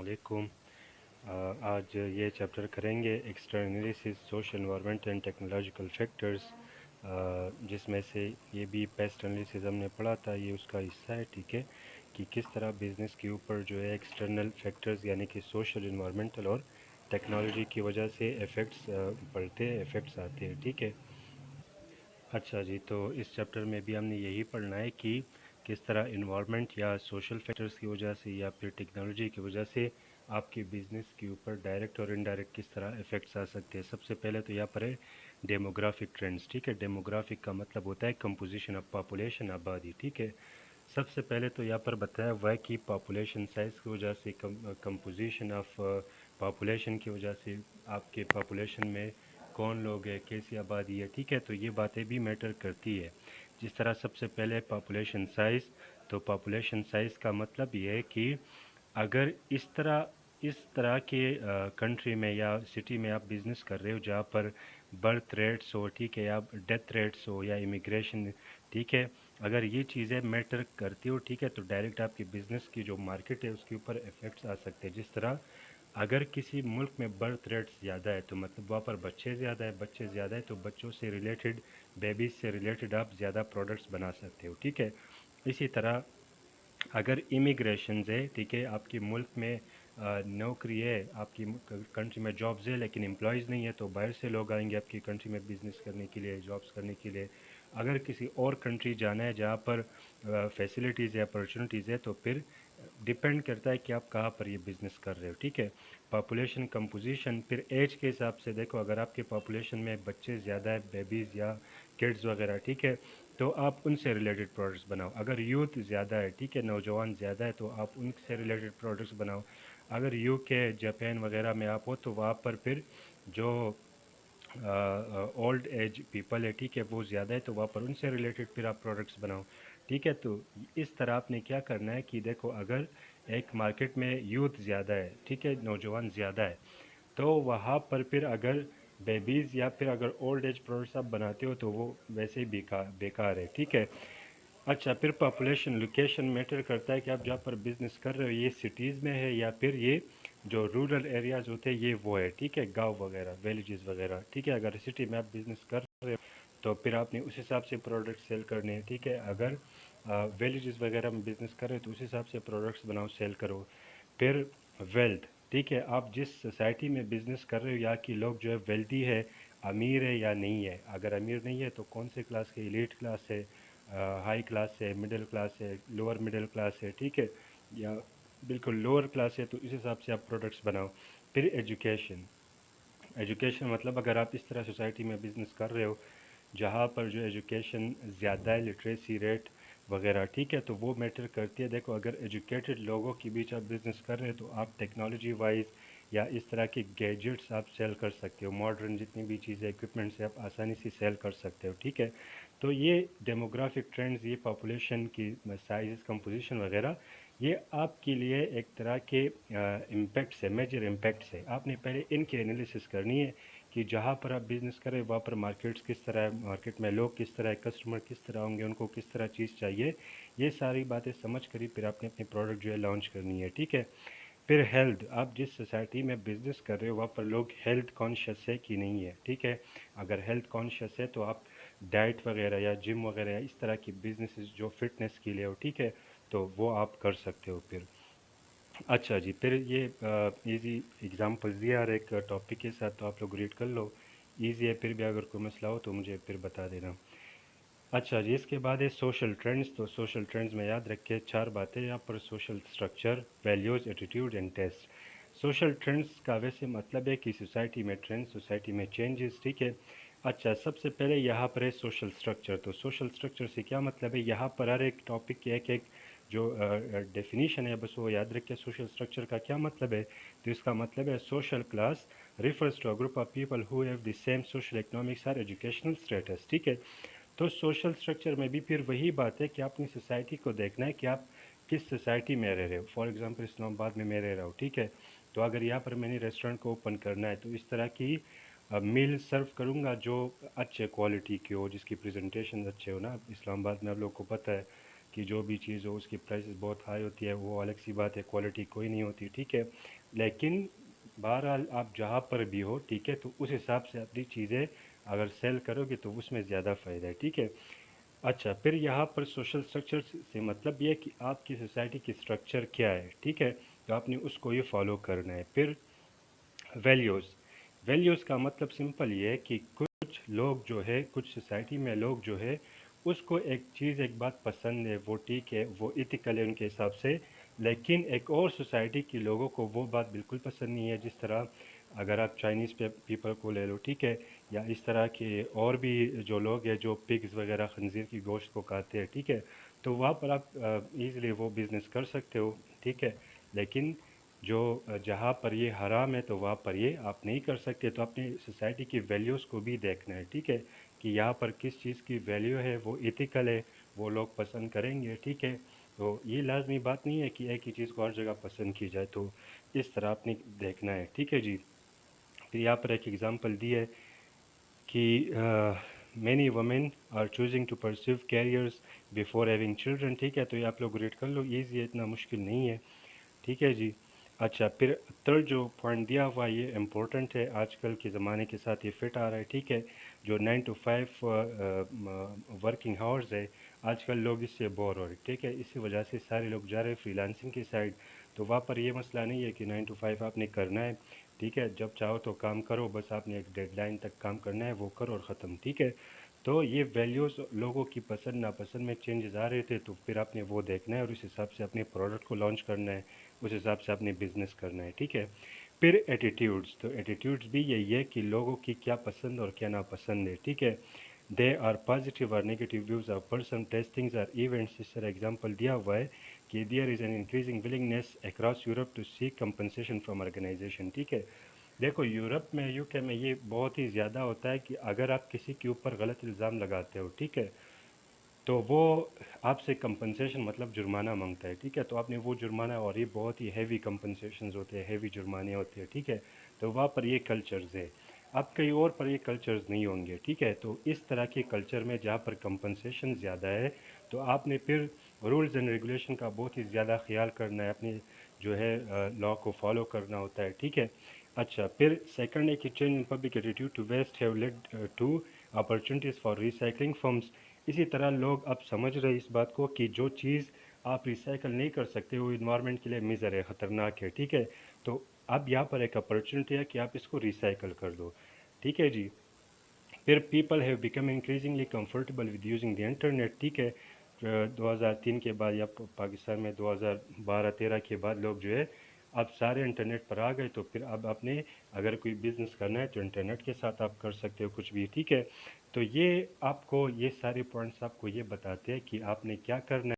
वालेकुम। आज ये चैप्टर करेंगे external analysis social environment and technological factors, जिसमें से ये भी पेस्ट एनालिसिस हमने पढ़ा था, ये उसका हिस्सा है। ठीक है, कि किस तरह बिज़नेस के ऊपर जो है एक्सटर्नल फैक्टर्स यानी कि सोशल इन्वायरमेंटल और टेक्नोलॉजी की वजह से इफ़ेक्ट्स पड़ते हैं, इफ़ेक्ट्स आते हैं। ठीक है। अच्छा जी, तो इस चैप्टर में भी हमने यही पढ़ना है कि किस तरह इन्वायरमेंट या सोशल फैक्टर्स की वजह से या फिर टेक्नोलॉजी की वजह से आपके बिजनेस के ऊपर डायरेक्ट और इनडायरेक्ट किस तरह इफ़ेक्ट्स आ सकते हैं। सबसे पहले तो यहाँ पर है डेमोग्राफिक ट्रेंड्स। ठीक है, डेमोग्राफिक का मतलब होता है कंपोजिशन ऑफ पॉपुलेशन, आबादी। ठीक है, सबसे पहले तो यहाँ पर बताया हुआ है कि पॉपुलेशन साइज़ की वजह से, कंपोजिशन ऑफ पॉपुलेशन की वजह से आपके पॉपुलेशन में कौन लोग हैं, कैसी आबादी है। ठीक है, तो ये बातें भी मैटर करती है। जिस तरह सबसे पहले पॉपुलेशन साइज़, तो पॉपुलेशन साइज़ का मतलब ये है कि अगर इस तरह के कंट्री में या सिटी में आप बिज़नेस कर रहे हो जहाँ पर बर्थ रेट्स हो, ठीक है, या डेथ रेट्स हो या इमिग्रेशन, ठीक है, अगर ये चीज़ें मैटर करती हो, ठीक है, तो डायरेक्ट आपकी बिज़नेस की जो मार्केट है उसके ऊपर इफ़ेक्ट्स आ सकते हैं। जिस तरह अगर किसी मुल्क में बर्थ रेट्स ज़्यादा है तो मतलब वहाँ पर बच्चे ज़्यादा है तो बच्चों से रिलेटेड, बेबीज से रिलेटेड आप ज़्यादा प्रोडक्ट्स बना सकते हो। ठीक है, इसी तरह अगर इमिग्रेशन है, ठीक है, आपकी मुल्क में नौकरी है, आपकी कंट्री में जॉब्स है लेकिन एम्प्लॉयज़ नहीं है, तो बाहर से लोग आएंगे आपकी कंट्री में बिज़नेस करने के लिए, जॉब्स करने के लिए। अगर किसी और कंट्री जाना है जहाँ पर फैसिलिटीज़ है, अपॉर्चुनिटीज़ है, तो फिर डिपेंड करता है कि आप कहाँ पर ये बिज़नेस कर रहे हो। ठीक है, पॉपुलेशन कंपोजिशन, फिर एज के हिसाब से देखो, अगर आपके पॉपुलेशन में बच्चे ज़्यादा है, बेबीज़ या किड्स वगैरह, ठीक है, तो आप उनसे रिलेटेड प्रोडक्ट्स बनाओ। अगर यूथ ज़्यादा है, ठीक है, नौजवान ज़्यादा है, तो आप उनसे रिलेटेड प्रोडक्ट्स बनाओ। अगर यूके, जापान वगैरह में आप हो तो वहाँ पर फिर जो ओल्ड एज पीपल है, ठीक है, वो ज़्यादा है, तो वहाँ पर उनसे रिलेटेड फिर आप प्रोडक्ट्स बनाओ। ठीक है, तो इस तरह आपने क्या करना है कि देखो, अगर एक मार्केट में यूथ ज़्यादा है, ठीक है, नौजवान ज़्यादा है, तो वहाँ पर फिर अगर बेबीज़ या फिर अगर ओल्ड एज प्रोडक्ट्स आप बनाते हो तो वो वैसे ही बेकार है। ठीक है, अच्छा, फिर पॉपुलेशन लोकेशन मैटर करता है कि आप जहाँ पर बिज़नेस कर रहे हो ये सिटीज़ में है या फिर ये जो रूरल एरियाज़ होते हैं ये वो है। ठीक है, गांव वगैरह, विलेजेस वगैरह। ठीक है, अगर सिटी में आप बिज़नेस कर रहे हो तो फिर आपने उस हिसाब से प्रोडक्ट सेल करने हैं। ठीक है, अगर विलेजेस वगैरह में बिज़नेस कर रहे हो तो उस हिसाब से प्रोडक्ट्स बनाओ, सेल करो। फिर वेल्थ, ठीक है, आप जिस सोसाइटी में बिज़नेस कर रहे हो यहाँ की लोग जो है वेल्दी है, अमीर है या नहीं है। अगर अमीर नहीं है तो कौन से क्लास के, एलीट क्लास है, हाई क्लास है, मिडिल क्लास है, लोअर मिडिल क्लास है, ठीक है, या बिल्कुल लोअर क्लास है, तो इस हिसाब से आप प्रोडक्ट्स बनाओ। फिर एजुकेशन, एजुकेशन मतलब अगर आप इस तरह सोसाइटी में बिज़नेस कर रहे हो जहाँ पर जो एजुकेशन ज़्यादा है, लिटरेसी रेट वगैरह, ठीक है, तो वो मैटर करती है। देखो, अगर एजुकेटेड लोगों के बीच आप बिज़नेस कर रहे हो तो आप टेक्नोलॉजी वाइज या इस तरह के गैजेट्स आप सेल कर सकते हो, मॉडर्न जितनी भी चीज़ें, इक्विपमेंट से आप आसानी से सेल कर सकते हो। ठीक है, तो ये डेमोग्राफिक ट्रेंड्स, ये पॉपुलेशन की साइज़, कंपोजिशन वगैरह, ये आपके लिए एक तरह के इम्पैक्ट्स है, मेजर इम्पैक्ट्स है। आपने पहले इनकी एनालिसिस करनी है कि जहाँ पर आप बिज़नेस करें वहाँ पर मार्केट्स किस तरह है, मार्केट में लोग किस तरह है, कस्टमर किस तरह होंगे, उनको किस तरह चीज़ चाहिए। ये सारी बातें समझ कर ही फिर आपने अपने प्रोडक्ट जो है लॉन्च करनी है। ठीक है, फिर हेल्थ, आप जिस सोसाइटी में बिज़नेस कर रहे हो वहाँ पर लोग हेल्थ कॉन्शियस है कि नहीं है। ठीक है, अगर हेल्थ कॉन्शियस है तो आप डाइट वगैरह या जिम वगैरह या इस तरह की बिजनेस जो फिटनेस के लिए हो, ठीक है, तो वो आप कर सकते हो फिर। अच्छा जी, फिर ये इजी एग्जांपल्स दिए हर एक टॉपिक के साथ, तो आप लोग रीड कर लो, इजी है। फिर भी अगर कोई मसला हो तो मुझे फिर बता देना। अच्छा जी, इसके बाद है सोशल ट्रेंड्स। तो सोशल ट्रेंड्स में याद रखिए चार बातें यहाँ पर: social structure, values, attitude and taste. Social trends का वैसे मतलब है कि सोसाइटी में ट्रेंड्स, सोसाइटी में चेंजेस। ठीक है, अच्छा, सबसे पहले यहाँ पर है सोशल स्ट्रक्चर। तो सोशल स्ट्रक्चर से क्या मतलब है, यहाँ पर हर एक टॉपिक की एक एक जो डेफिनीशन है बस वो याद रखिए। सोशल स्ट्रक्चर का क्या मतलब है, तो इसका मतलब है social class refers to a group of people who have the same social, economics or educational status। ठीक है, तो सोशल स्ट्रक्चर में भी फिर वही बात है कि आपने सोसाइटी को देखना है कि आप किस सोसाइटी में रह रहे हो। फॉर एग्जांपल इस्लामाबाद में मैं रह रहा हूँ, ठीक है, तो अगर यहाँ पर मैंने रेस्टोरेंट को ओपन करना है तो इस तरह की मील सर्व करूँगा जो अच्छे क्वालिटी की हो, जिसकी प्रेजेंटेशन अच्छे हो ना। इस्लामाबाद में आप लोग को पता है کہ جو بھی چیز ہو اس کی پرائسز بہت ہائی ہوتی ہے، وہ الگ سی بات ہے، کوالٹی کوئی نہیں ہوتی، ٹھیک ہے، لیکن بہرحال آپ جہاں پر بھی ہو، ٹھیک ہے، تو اس حساب سے اپنی چیزیں اگر سیل کرو گے تو اس میں زیادہ فائدہ ہے، ٹھیک ہے۔ اچھا، پھر یہاں پر سوشل سٹرکچر سے مطلب یہ ہے کہ آپ کی سوسائٹی کی سٹرکچر کیا ہے، ٹھیک ہے، تو آپ نے اس کو یہ فالو کرنا ہے۔ پھر ویلیوز، ویلیوز کا مطلب سمپل یہ ہے کہ کچھ لوگ جو ہے، کچھ سوسائٹی میں لوگ جو ہے اس کو ایک چیز ایک بات پسند ہے، وہ ٹھیک ہے، وہ ایتھیکل ہے ان کے حساب سے، لیکن ایک اور سوسائٹی کے لوگوں کو وہ بات بالکل پسند نہیں ہے، جس طرح اگر آپ چائنیز پیپل کو لے لو، ٹھیک ہے، یا اس طرح کے اور بھی جو لوگ ہیں جو پگز وغیرہ خنزیر کی گوشت کو کھاتے ہیں، ٹھیک ہے، تو وہاں پر آپ ایزیلی وہ بزنس کر سکتے ہو، ٹھیک ہے، لیکن جو جہاں پر یہ حرام ہے تو وہاں پر یہ آپ نہیں کر سکتے، تو اپنی سوسائٹی کی ویلیوز کو بھی دیکھنا ہے، ٹھیک ہے، کہ یہاں پر کس چیز کی ویلیو ہے، وہ ایتھیکل ہے، وہ لوگ پسند کریں گے، ٹھیک ہے، تو یہ لازمی بات نہیں ہے کہ ایک ہی چیز کو ہر جگہ پسند کی جائے، تو اس طرح آپ نے دیکھنا ہے، ٹھیک ہے جی۔ پھر یہاں پر ایک ایگزامپل دی ہے کہ many women are choosing to pursue careers before having children, ٹھیک ہے، تو یہ آپ لوگ ریڈ کر لو، ایزی ہے، اتنا مشکل نہیں ہے، ٹھیک ہے جی۔ اچھا، پھر تھرڈ جو پوائنٹ دیا ہوا یہ امپورٹنٹ ہے، آج کل کے زمانے کے ساتھ یہ فٹ آ رہا ہے، ٹھیک ہے، جو 9 to 5 ورکنگ ہاورز ہے، آج کل لوگ اس سے بور ہو رہے، ٹھیک ہے، اسی وجہ سے سارے لوگ جا رہے ہیں فری لانسنگ کی سائڈ، تو وہاں پر یہ مسئلہ نہیں ہے کہ 9 to 5 آپ نے کرنا ہے، ٹھیک ہے، جب چاہو تو کام کرو، بس آپ نے ایک ڈیڈ لائن تک کام کرنا ہے، وہ کرو اور ختم، ٹھیک ہے۔ تو یہ ویلیوز لوگوں کی پسند ناپسند میں چینجز آ رہے تھے، تو پھر آپ نے وہ دیکھنا ہے اور اس حساب سے اپنے پروڈکٹ کو لانچ کرنا ہے، اس حساب سے اپنے بزنس کرنا ہے، ٹھیک ہے۔ پھر ایٹیٹیوڈز، تو ایٹیٹیوڈز بھی یہی ہے کہ لوگوں کی کیا پسند اور کیا ناپسند ہے، ٹھیک ہے، دے آر پازیٹیو اور negative views of person testings اور ایونٹس، اس طرح ایگزامپل دیا ہوا ہے کہ there is an increasing willingness across Europe to seek compensation from organization, ٹھیک ہے۔ دیکھو یورپ میں، یو کے میں یہ بہت ہی زیادہ ہوتا ہے کہ اگر آپ کسی کے اوپر غلط الزام لگاتے ہو، ٹھیک ہے، تو وہ آپ سے کمپنسیشن مطلب جرمانہ مانگتا ہے، ٹھیک ہے، تو آپ نے وہ جرمانہ، اور یہ بہت ہی ہیوی کمپنسیشنز ہوتے ہیں، ہیوی جرمانے ہوتے ہیں، ٹھیک ہے، تو وہاں پر یہ کلچرز ہے، اب کہیں اور پر یہ کلچرز نہیں ہوں گے، ٹھیک ہے، تو اس طرح کے کلچر میں جہاں پر کمپنسیشن زیادہ ہے تو آپ نے پھر رولز اینڈ ریگولیشن کا بہت ہی زیادہ خیال کرنا ہے، اپنے جو ہے لا کو فالو کرنا ہوتا ہے، ٹھیک ہے۔ اچھا، پھر سیکنڈ ہے کہ change in public attitude to waste have led to opportunities for recycling firms, اسی طرح لوگ اب سمجھ رہے اس بات کو کہ جو چیز آپ ریسائیکل نہیں کر سکتے وہ انوائرمنٹ کے لیے میزر ہے، خطرناک ہے، ٹھیک ہے، تو اب یہاں پر ایک اپرچونیٹی ہے کہ آپ اس کو ریسائیکل کر دو، ٹھیک ہے جی۔ پھر people have become increasingly comfortable with using the internet, ٹھیک ہے، 2003 کے بعد یا پاکستان میں 2012-13 کے بعد لوگ جو ہے اب سارے انٹرنیٹ پر آ گئے، تو پھر اب آپ نے اگر کوئی بزنس کرنا ہے تو انٹرنیٹ کے ساتھ آپ کر سکتے ہو کچھ بھی، ٹھیک ہے، تو یہ آپ کو یہ سارے پوائنٹس آپ کو یہ بتاتے ہیں کہ آپ نے کیا کرنا ہے۔